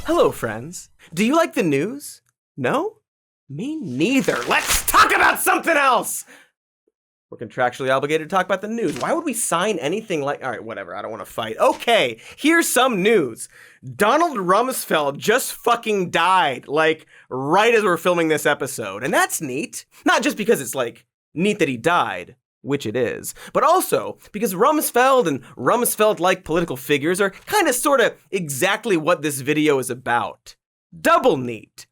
Hello, friends. Do you like the news? No? Me neither. Let's talk about something else! We're contractually obligated to talk about the news. Why would we sign anything like... All right, whatever. I don't want to fight. Okay, here's some news. Donald Rumsfeld just fucking died, like, right as we're filming this episode. And that's neat. Not just because it's, like, neat that he died, which it is, but also because Rumsfeld and Rumsfeld-like political figures are kind of sort of exactly what this video is about. Double neat.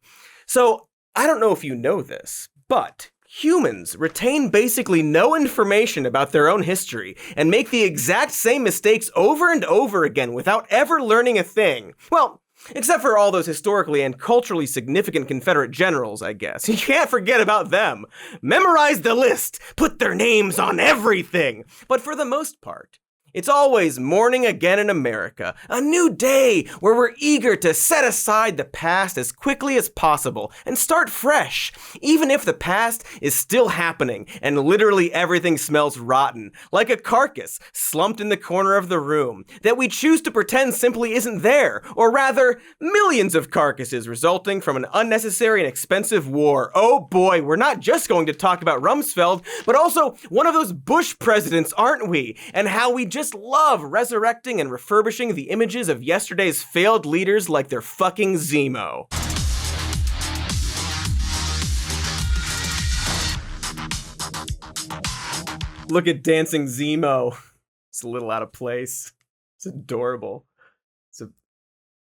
So, I don't know if you know this, but humans retain basically no information about their own history and make the exact same mistakes over and over again without ever learning a thing. Well, except for all those historically and culturally significant Confederate generals, I guess. You can't forget about them. Memorize the list. Put their names on everything. But for the most part, it's always morning again in America, a new day where we're eager to set aside the past as quickly as possible and start fresh, even if the past is still happening and literally everything smells rotten, like a carcass slumped in the corner of the room that we choose to pretend simply isn't there, or rather, millions of carcasses resulting from an unnecessary and expensive war. Oh boy, we're not just going to talk about Rumsfeld, but also one of those Bush presidents, aren't we? And how we just love resurrecting and refurbishing the images of yesterday's failed leaders like they're fucking Zemo. Look at dancing Zemo. It's a little out of place. It's adorable. It's a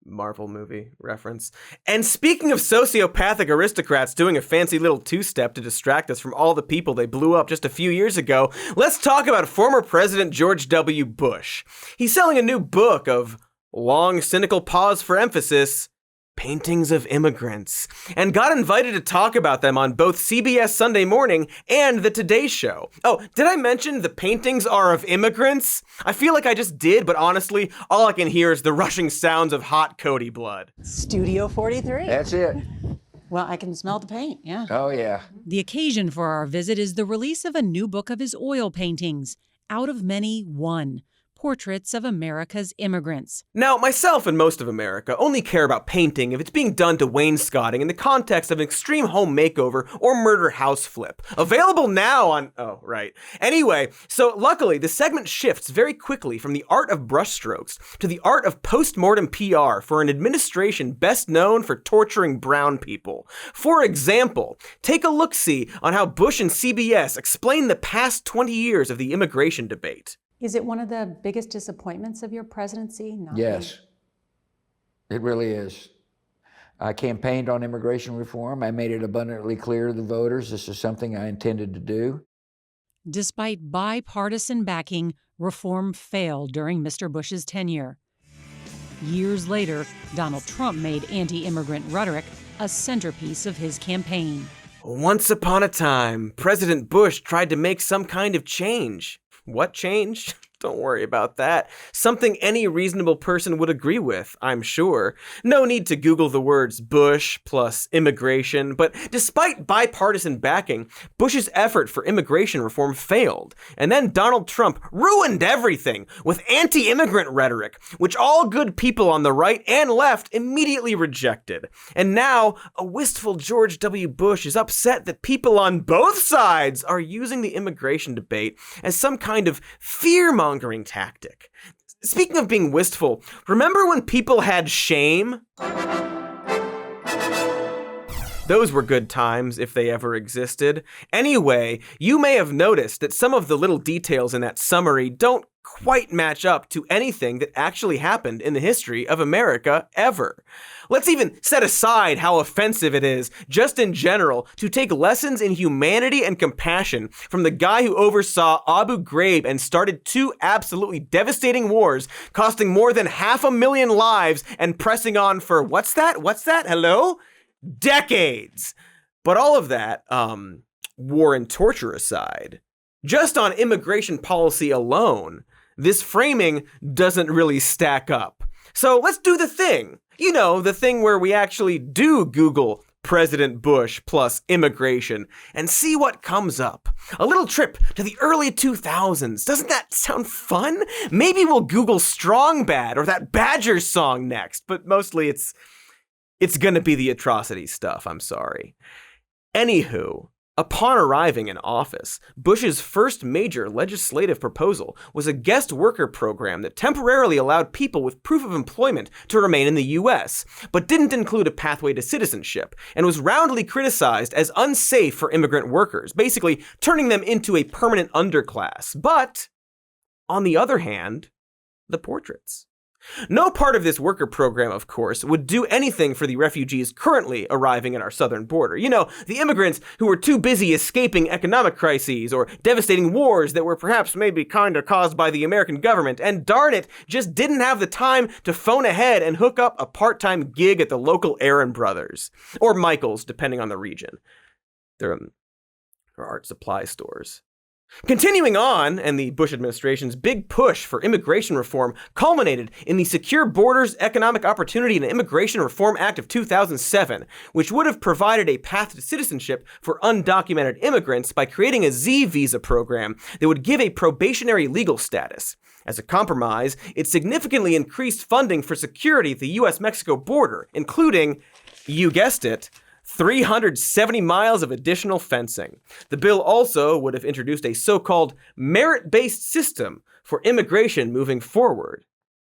Marvel movie reference. And speaking of sociopathic aristocrats doing a fancy little two-step to distract us from all the people they blew up just a few years ago, let's talk about former President George W. Bush. He's selling a new book of long, cynical pause for emphasis, paintings of immigrants, and got invited to talk about them on both CBS Sunday Morning and The Today Show. Oh, did I mention the paintings are of immigrants? I feel like I just did, but honestly, all I can hear is the rushing sounds of hot Cody blood. Studio 43. That's it. Well, I can smell the paint, yeah. Oh, yeah. The occasion for our visit is the release of a new book of his oil paintings, Out of Many, One. Portraits of America's Immigrants. Now, myself and most of America only care about painting if it's being done to wainscoting in the context of an extreme home makeover or murder house flip. Available now on... Oh, right. Anyway, so luckily, the segment shifts very quickly from the art of brushstrokes to the art of post-mortem PR for an administration best known for torturing brown people. For example, take a look-see on how Bush and CBS explain the past 20 years of the immigration debate. Is it one of the biggest disappointments of your presidency? Yes, it really is. I campaigned on immigration reform. I made it abundantly clear to the voters this is something I intended to do. Despite bipartisan backing, reform failed during Mr. Bush's tenure. Years later, Donald Trump made anti-immigrant rhetoric a centerpiece of his campaign. Once upon a time, President Bush tried to make some kind of change. What change? Don't worry about that. Something any reasonable person would agree with, I'm sure. No need to Google the words Bush plus immigration, but despite bipartisan backing, Bush's effort for immigration reform failed. And then Donald Trump ruined everything with anti-immigrant rhetoric, which all good people on the right and left immediately rejected. And now, a wistful George W. Bush is upset that people on both sides are using the immigration debate as some kind of fear-mongering tactic. Speaking of being wistful, remember when people had shame? Those were good times, if they ever existed. Anyway, you may have noticed that some of the little details in that summary don't quite match up to anything that actually happened in the history of America ever. Let's even set aside how offensive it is, just in general, to take lessons in humanity and compassion from the guy who oversaw Abu Ghraib and started two absolutely devastating wars, costing more than 500,000 lives and pressing on for, what's that? Hello? Decades. But all of that, war and torture aside, just on immigration policy alone, this framing doesn't really stack up. So let's do the thing. You know, the thing where we actually do Google President Bush plus immigration and see what comes up. A little trip to the early 2000s. Doesn't that sound fun? Maybe we'll Google Strong Bad or that Badger song next, but mostly it's it's gonna be the atrocity stuff, I'm sorry. Anywho, upon arriving in office, Bush's first major legislative proposal was a guest worker program that temporarily allowed people with proof of employment to remain in the US, but didn't include a pathway to citizenship, and was roundly criticized as unsafe for immigrant workers, basically turning them into a permanent underclass. But, on the other hand, the portraits. No part of this worker program, of course, would do anything for the refugees currently arriving at our southern border. You know, the immigrants who were too busy escaping economic crises or devastating wars that were perhaps maybe kinda caused by the American government, and darn it, just didn't have the time to phone ahead and hook up a part-time gig at the local Aaron Brothers. Or Michael's, depending on the region. They're art supply stores. Continuing on, and the Bush administration's big push for immigration reform culminated in the Secure Borders, Economic Opportunity and Immigration Reform Act of 2007, which would have provided a path to citizenship for undocumented immigrants by creating a Z visa program that would give a probationary legal status. As a compromise, it significantly increased funding for security at the US-Mexico border, including, you guessed it, 370 miles of additional fencing. The bill also would have introduced a so-called merit-based system for immigration moving forward.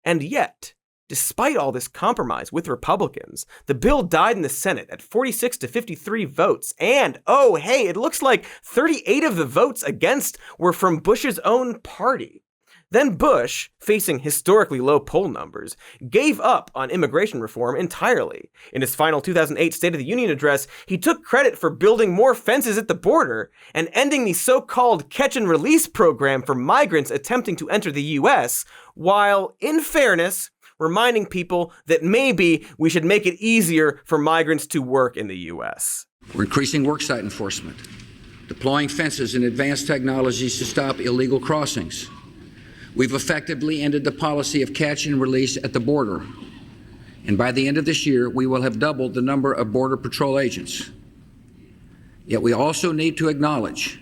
And yet, despite all this compromise with Republicans, the bill died in the Senate at 46 to 53 votes. And, oh hey, it looks like 38 of the votes against were from Bush's own party. Then Bush, facing historically low poll numbers, gave up on immigration reform entirely. In his final 2008 State of the Union address, he took credit for building more fences at the border and ending the so-called catch and release program for migrants attempting to enter the US, while, in fairness, reminding people that maybe we should make it easier for migrants to work in the US. We're increasing worksite enforcement, deploying fences and advanced technologies to stop illegal crossings. We've effectively ended the policy of catch and release at the border. And by the end of this year, we will have doubled the number of Border Patrol agents. Yet we also need to acknowledge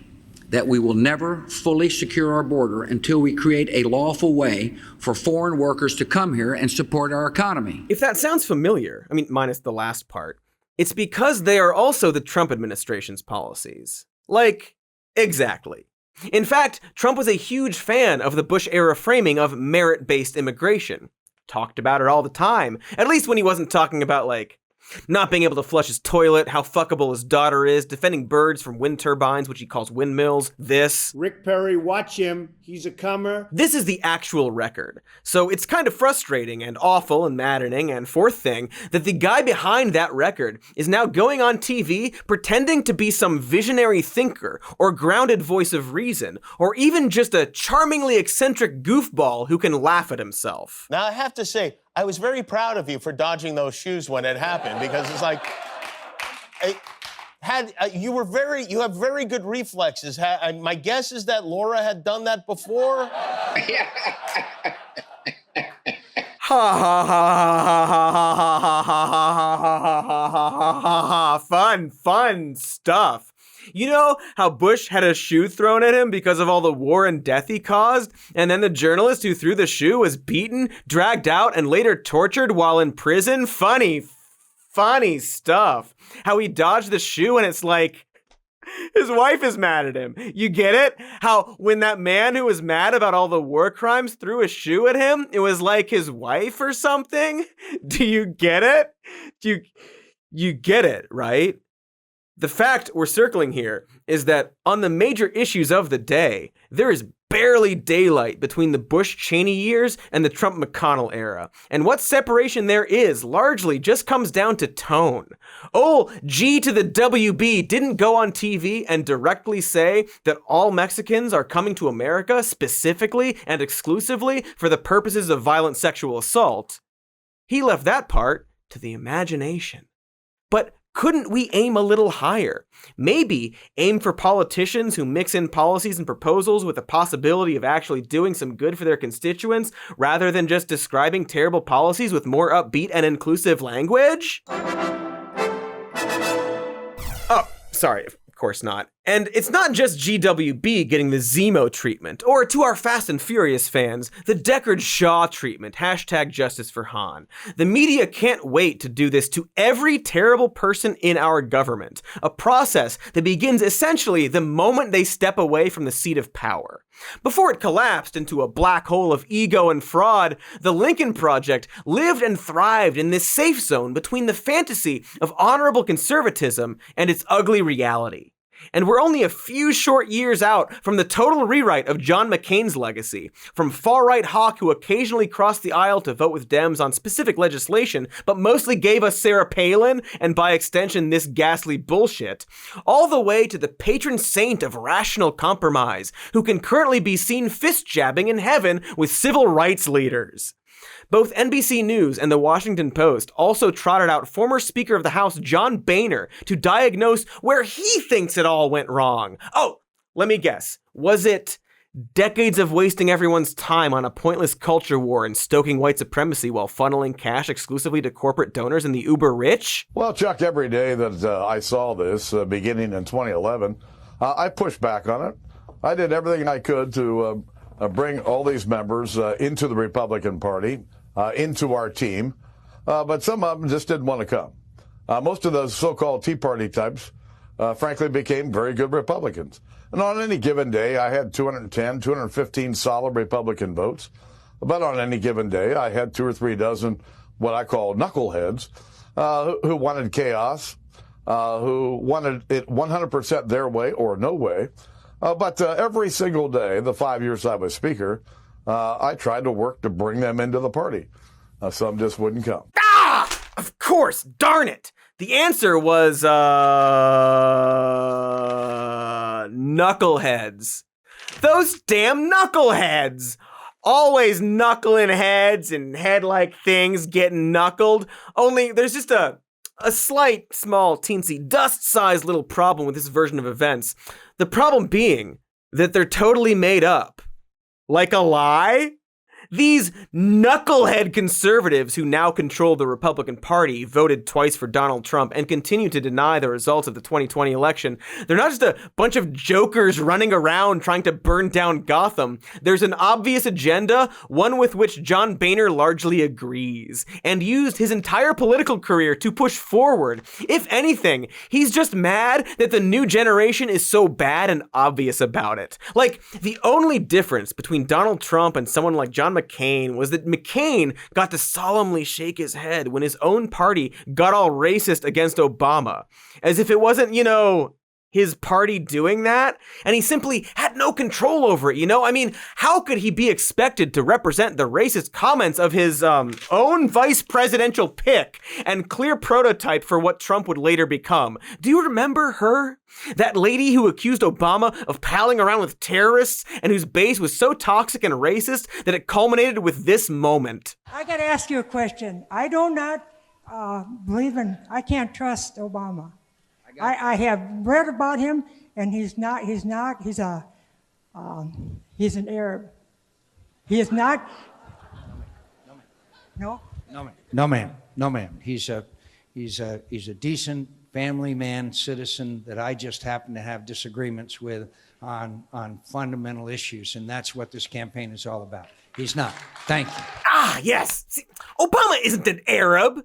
that we will never fully secure our border until we create a lawful way for foreign workers to come here and support our economy. If that sounds familiar, I mean, minus the last part, it's because they are also the Trump administration's policies. Like, exactly. In fact, Trump was a huge fan of the Bush-era framing of merit-based immigration. Talked about it all the time, at least when he wasn't talking about, like, not being able to flush his toilet, how fuckable his daughter is, defending birds from wind turbines, which he calls windmills, this. Rick Perry, watch him. He's a comer. This is the actual record. So it's kind of frustrating and awful and maddening and fourth thing that the guy behind that record is now going on TV pretending to be some visionary thinker or grounded voice of reason or even just a charmingly eccentric goofball who can laugh at himself. Now I have to say, I was very proud of you for dodging those shoes when it happened because it's like, you have very good reflexes. My guess is that Laura had done that before. Ha ha ha ha ha ha ha ha ha ha. Fun stuff. You know how Bush had a shoe thrown at him because of all the war and death he caused? And then the journalist who threw the shoe was beaten, dragged out, and later tortured while in prison? Funny stuff. How he dodged the shoe and it's like, his wife is mad at him. You get it? How when that man who was mad about all the war crimes threw a shoe at him, it was like his wife or something? Do you get it? You get it, right? The fact we're circling here is that on the major issues of the day, there is barely daylight between the Bush-Cheney years and the Trump-McConnell era. And what separation there is largely just comes down to tone. Oh, G to the WB didn't go on TV and directly say that all Mexicans are coming to America specifically and exclusively for the purposes of violent sexual assault. He left that part to the imagination. But couldn't we aim a little higher? Maybe aim for politicians who mix in policies and proposals with the possibility of actually doing some good for their constituents, rather than just describing terrible policies with more upbeat and inclusive language? Oh, sorry, of course not. And it's not just GWB getting the Zemo treatment, or to our Fast and Furious fans, the Deckard Shaw treatment, #Justice for Han. The media can't wait to do this to every terrible person in our government, a process that begins essentially the moment they step away from the seat of power. Before it collapsed into a black hole of ego and fraud, the Lincoln Project lived and thrived in this safe zone between the fantasy of honorable conservatism and its ugly reality. And we're only a few short years out from the total rewrite of John McCain's legacy, from far-right hawk who occasionally crossed the aisle to vote with Dems on specific legislation, but mostly gave us Sarah Palin, and by extension this ghastly bullshit, all the way to the patron saint of rational compromise, who can currently be seen fist-jabbing in heaven with civil rights leaders. Both NBC News and the Washington Post also trotted out former Speaker of the House John Boehner to diagnose where he thinks it all went wrong. Oh, let me guess. Was it decades of wasting everyone's time on a pointless culture war and stoking white supremacy while funneling cash exclusively to corporate donors and the uber rich? Well, Chuck, every day that I saw this, beginning in 2011, I pushed back on it. I did everything I could to bring all these members into the Republican Party, into our team, but some of them just didn't want to come. Most of those so-called Tea Party types, frankly, became very good Republicans. And on any given day, I had 210, 215 solid Republican votes. But on any given day, I had 2 or 3 dozen what I call knuckleheads who wanted chaos, who wanted it 100% their way or no way. But every single day, the 5 years I was Speaker, I tried to work to bring them into the party. Some just wouldn't come. Ah! Of course, darn it! The answer was, knuckleheads. Those damn knuckleheads! Always knuckling heads and head-like things getting knuckled. Only there's just a slight, small, teensy, dust-sized little problem with this version of events. The problem being that they're totally made up. Like a lie? These knucklehead conservatives who now control the Republican Party voted twice for Donald Trump and continue to deny the results of the 2020 election. They're not just a bunch of jokers running around trying to burn down Gotham. There's an obvious agenda, one with which John Boehner largely agrees, and used his entire political career to push forward. If anything, he's just mad that the new generation is so bad and obvious about it. Like, the only difference between Donald Trump and someone like John McCain was that McCain got to solemnly shake his head when his own party got all racist against Obama, as if it wasn't, his party doing that, and he simply had no control over it, I mean, how could he be expected to represent the racist comments of his own vice presidential pick and clear prototype for what Trump would later become? Do you remember her? That lady who accused Obama of palling around with terrorists and whose base was so toxic and racist that it culminated with this moment. I got to ask you a question. I do not I can't trust Obama. I have read about him, and he's an Arab. He is not. No, ma'am. He's a decent family man, citizen that I just happen to have disagreements with on fundamental issues, and that's what this campaign is all about. He's not. Thank you. Ah, yes. See, Obama isn't an Arab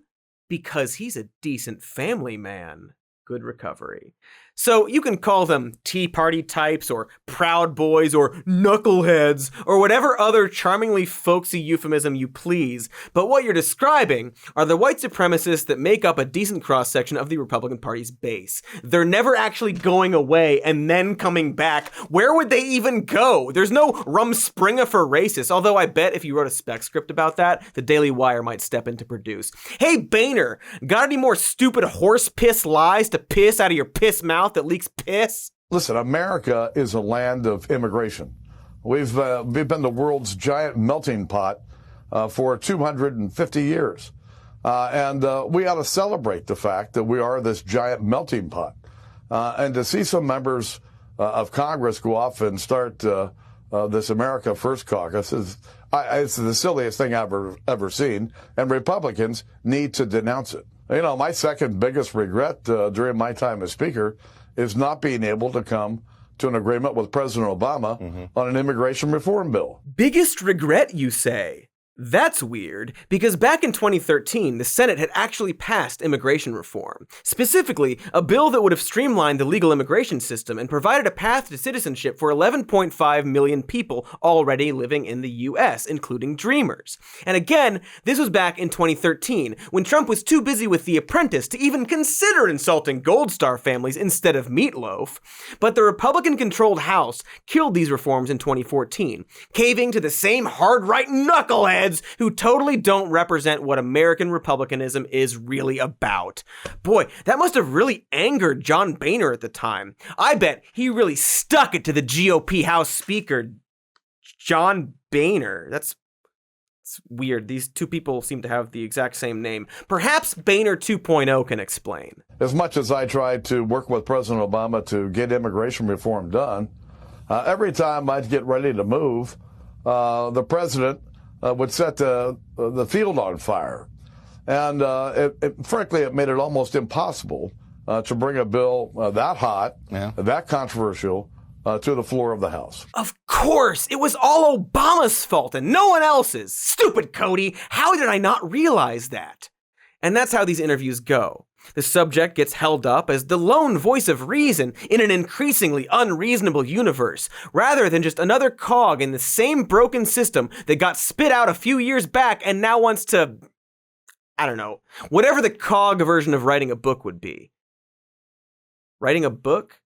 because he's a decent family man. Good recovery. So you can call them Tea Party types or Proud Boys or knuckleheads or whatever other charmingly folksy euphemism you please, but what you're describing are the white supremacists that make up a decent cross-section of the Republican Party's base. They're never actually going away and then coming back. Where would they even go? There's no Rumspringa for racists, although I bet if you wrote a spec script about that, the Daily Wire might step in to produce. Hey, Boehner, got any more stupid horse piss lies to piss out of your piss mouth that leaks piss? Listen, America is a land of immigration. We've been the world's giant melting pot for 250 years. And we ought to celebrate the fact that we are this giant melting pot. And to see some members of Congress go off and start this America First caucus it's the silliest thing I've ever seen. And Republicans need to denounce it. My second biggest regret during my time as Speaker is not being able to come to an agreement with President Obama on an immigration reform bill. Biggest regret, you say? That's weird, because back in 2013, the Senate had actually passed immigration reform. Specifically, a bill that would have streamlined the legal immigration system and provided a path to citizenship for 11.5 million people already living in the US, including Dreamers. And again, this was back in 2013, when Trump was too busy with The Apprentice to even consider insulting Gold Star families instead of Meatloaf. But the Republican-controlled House killed these reforms in 2014, caving to the same hard-right knuckleheads who totally don't represent what American republicanism is really about. Boy, that must have really angered John Boehner at the time. I bet he really stuck it to the GOP House Speaker, John Boehner. That's weird. These two people seem to have the exact same name. Perhaps Boehner 2.0 can explain. As much as I tried to work with President Obama to get immigration reform done, every time I'd get ready to move, the president would set the field on fire. And frankly, it made it almost impossible to bring a bill that hot, that controversial, to the floor of the House. Of course, it was all Obama's fault and no one else's. Stupid Cody, how did I not realize that? And that's how these interviews go. The subject gets held up as the lone voice of reason in an increasingly unreasonable universe, rather than just another cog in the same broken system that got spit out a few years back and now wants to, I don't know, whatever the cog version of writing a book would be. Writing a book?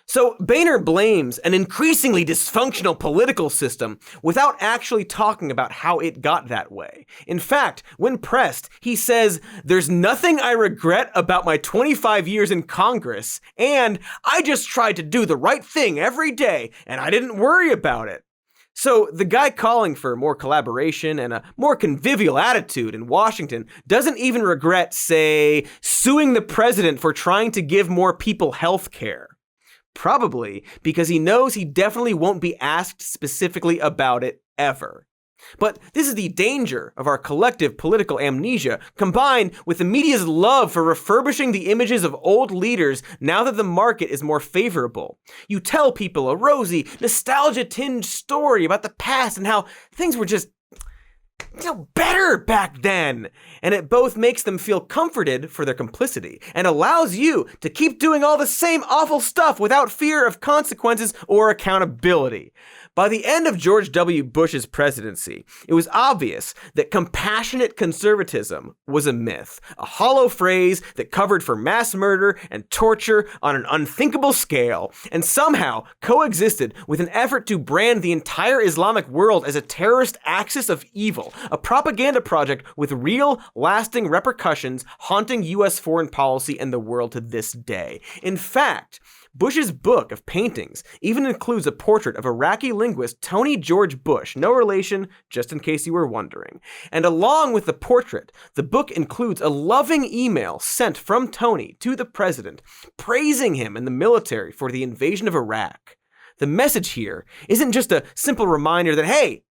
So Boehner blames an increasingly dysfunctional political system without actually talking about how it got that way. In fact, when pressed, he says, "There's nothing I regret about my 25 years in Congress, and I just tried to do the right thing every day, and I didn't worry about it." So the guy calling for more collaboration and a more convivial attitude in Washington doesn't even regret, say, suing the president for trying to give more people health care. Probably because he knows he definitely won't be asked specifically about it ever. But this is the danger of our collective political amnesia, combined with the media's love for refurbishing the images of old leaders now that the market is more favorable. You tell people a rosy, nostalgia-tinged story about the past and how things were just better back then. And it both makes them feel comforted for their complicity and allows you to keep doing all the same awful stuff without fear of consequences or accountability. By the end of George W. Bush's presidency, it was obvious that compassionate conservatism was a myth, a hollow phrase that covered for mass murder and torture on an unthinkable scale, and somehow coexisted with an effort to brand the entire Islamic world as a terrorist axis of evil, a propaganda project with real, lasting repercussions haunting U.S. foreign policy and the world to this day. In fact, Bush's book of paintings even includes a portrait of Iraqi linguist Tony George Bush, no relation, just in case you were wondering. And along with the portrait, the book includes a loving email sent from Tony to the president, praising him and the military for the invasion of Iraq. The message here isn't just a simple reminder that, hey,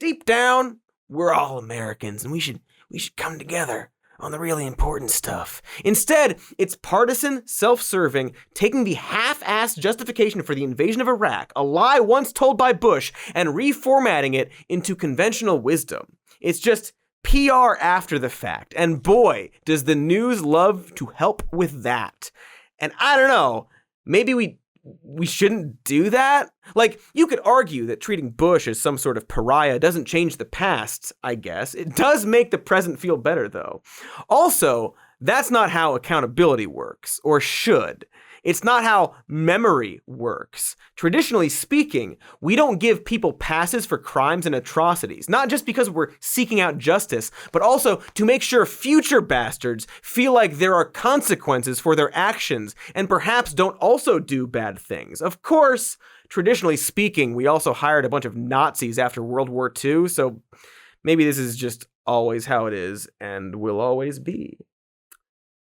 deep down, we're all Americans and we should come together on the really important stuff. Instead, it's partisan, self-serving, taking the half-assed justification for the invasion of Iraq, a lie once told by Bush, and reformatting it into conventional wisdom. It's just PR after the fact, and boy, does the news love to help with that. And I don't know, maybe we shouldn't do that? Like, you could argue that treating Bush as some sort of pariah doesn't change the past, I guess. It does make the present feel better, though. Also, that's not how accountability works, or should. It's not how memory works. Traditionally speaking, we don't give people passes for crimes and atrocities, not just because we're seeking out justice, but also to make sure future bastards feel like there are consequences for their actions and perhaps don't also do bad things. Of course, traditionally speaking, we also hired a bunch of Nazis after World War II, so maybe this is just always how it is and will always be.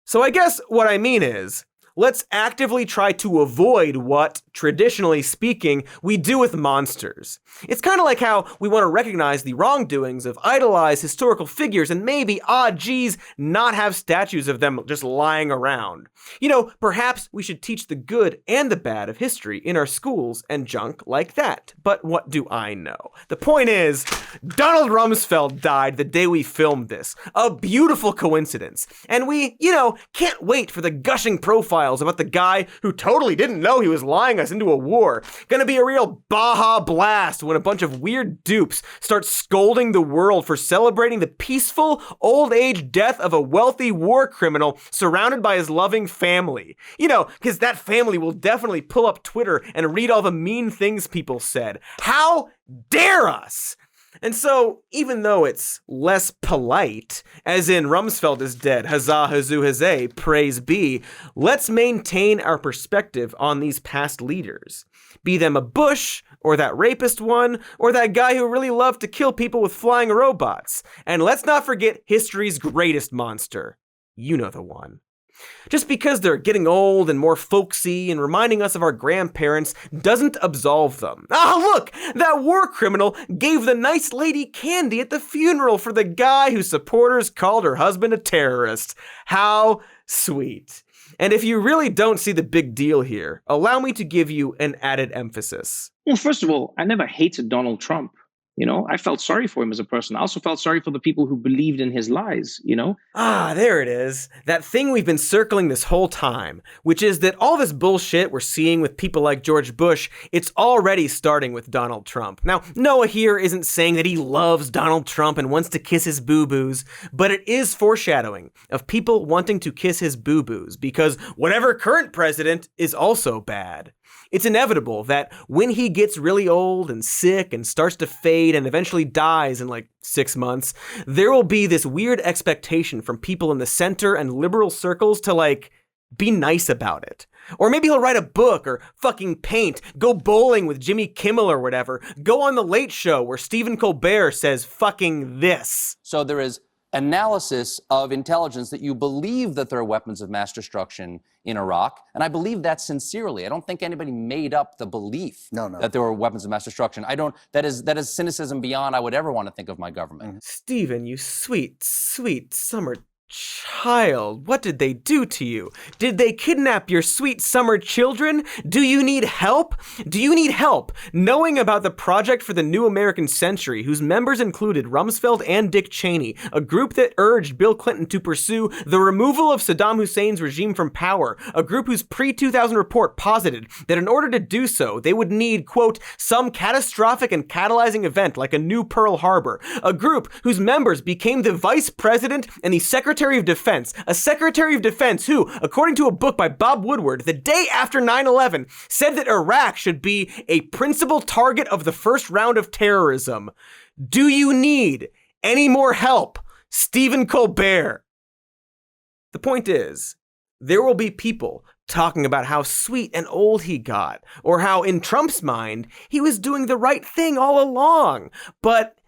So I guess what I mean is, let's actively try to avoid what, traditionally speaking, we do with monsters. It's kind of like how we want to recognize the wrongdoings of idolized historical figures and maybe, geez, not have statues of them just lying around. You know, perhaps we should teach the good and the bad of history in our schools and junk like that. But what do I know? The point is, Donald Rumsfeld died the day we filmed this. A beautiful coincidence. And we, can't wait for the gushing profiles about the guy who totally didn't know he was lying us into a war. Gonna be a real Baja Blast when a bunch of weird dupes start scolding the world for celebrating the peaceful old age death of a wealthy war criminal surrounded by his loving family. Because that family will definitely pull up Twitter and read all the mean things people said. How dare us? And so, even though it's less polite, as in Rumsfeld is dead, huzzah, huzzoo, huzzay, praise be, let's maintain our perspective on these past leaders. Be them a Bush, or that rapist one, or that guy who really loved to kill people with flying robots. And let's not forget history's greatest monster. You know the one. Just because they're getting old and more folksy and reminding us of our grandparents doesn't absolve them. Look! That war criminal gave the nice lady candy at the funeral for the guy whose supporters called her husband a terrorist. How sweet. And if you really don't see the big deal here, allow me to give you an added emphasis. Well, first of all, I never hated Donald Trump. I felt sorry for him as a person. I also felt sorry for the people who believed in his lies, There it is. That thing we've been circling this whole time, which is that all this bullshit we're seeing with people like George Bush, it's already starting with Donald Trump. Now, Noah here isn't saying that he loves Donald Trump and wants to kiss his boo-boos, but it is foreshadowing of people wanting to kiss his boo-boos because whatever current president is also bad. It's inevitable that when he gets really old and sick and starts to fade and eventually dies in like 6 months, there will be this weird expectation from people in the center and liberal circles to be nice about it. Or maybe he'll write a book or fucking paint, go bowling with Jimmy Kimmel or whatever, go on The Late Show where Stephen Colbert says fucking this. So there is analysis of intelligence that you believe that there are weapons of mass destruction in Iraq, and I believe that sincerely. I don't think anybody made up the belief that there were weapons of mass destruction. That is cynicism beyond I would ever want to think of my government. Stephen, you sweet, sweet summer child, what did they do to you? Did they kidnap your sweet summer children? Do you need help? Do you need help knowing about the Project for the New American Century, whose members included Rumsfeld and Dick Cheney, a group that urged Bill Clinton to pursue the removal of Saddam Hussein's regime from power, a group whose pre-2000 report posited that in order to do so, they would need, quote, some catastrophic and catalyzing event like a new Pearl Harbor, a group whose members became the vice president and the secretary of Defense, a Secretary of Defense who, according to a book by Bob Woodward, the day after 9/11, said that Iraq should be a principal target of the first round of terrorism. Do you need any more help, Stephen Colbert? The point is, there will be people talking about how sweet and old he got, or how, in Trump's mind, he was doing the right thing all along. But,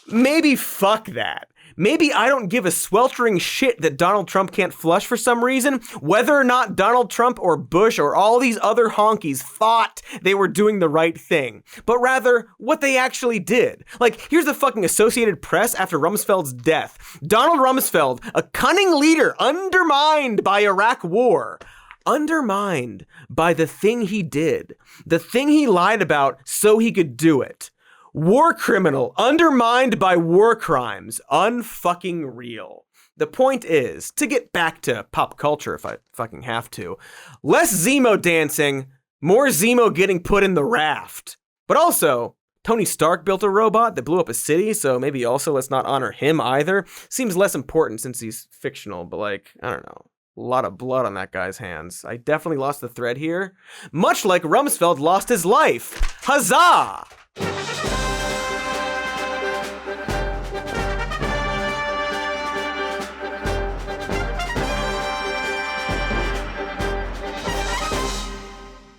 maybe fuck that. Maybe I don't give a sweltering shit that Donald Trump can't flush for some reason, whether or not Donald Trump or Bush or all these other honkies thought they were doing the right thing, but rather what they actually did. Here's the fucking Associated Press after Rumsfeld's death. Donald Rumsfeld, a cunning leader undermined by Iraq war. Undermined by the thing he did. The thing he lied about so he could do it. War criminal, undermined by war crimes, unfucking real. The point is, to get back to pop culture if I fucking have to, less Zemo dancing, more Zemo getting put in the raft. But also, Tony Stark built a robot that blew up a city, so maybe also let's not honor him either. Seems less important since he's fictional, but I don't know. A lot of blood on that guy's hands. I definitely lost the thread here. Much like Rumsfeld lost his life. Huzzah!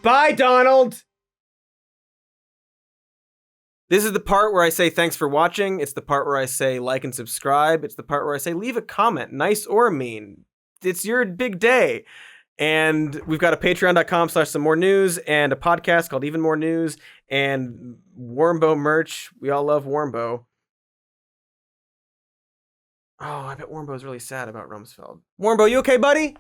Bye, Donald! This is the part where I say thanks for watching. It's the part where I say like and subscribe. It's the part where I say leave a comment, nice or mean. It's your big day. And we've got a patreon.com/some more news and a podcast called Even More News and Wormbo merch. We all love Wormbo. Oh, I bet Wormbo's really sad about Rumsfeld. Wormbo, you okay, buddy?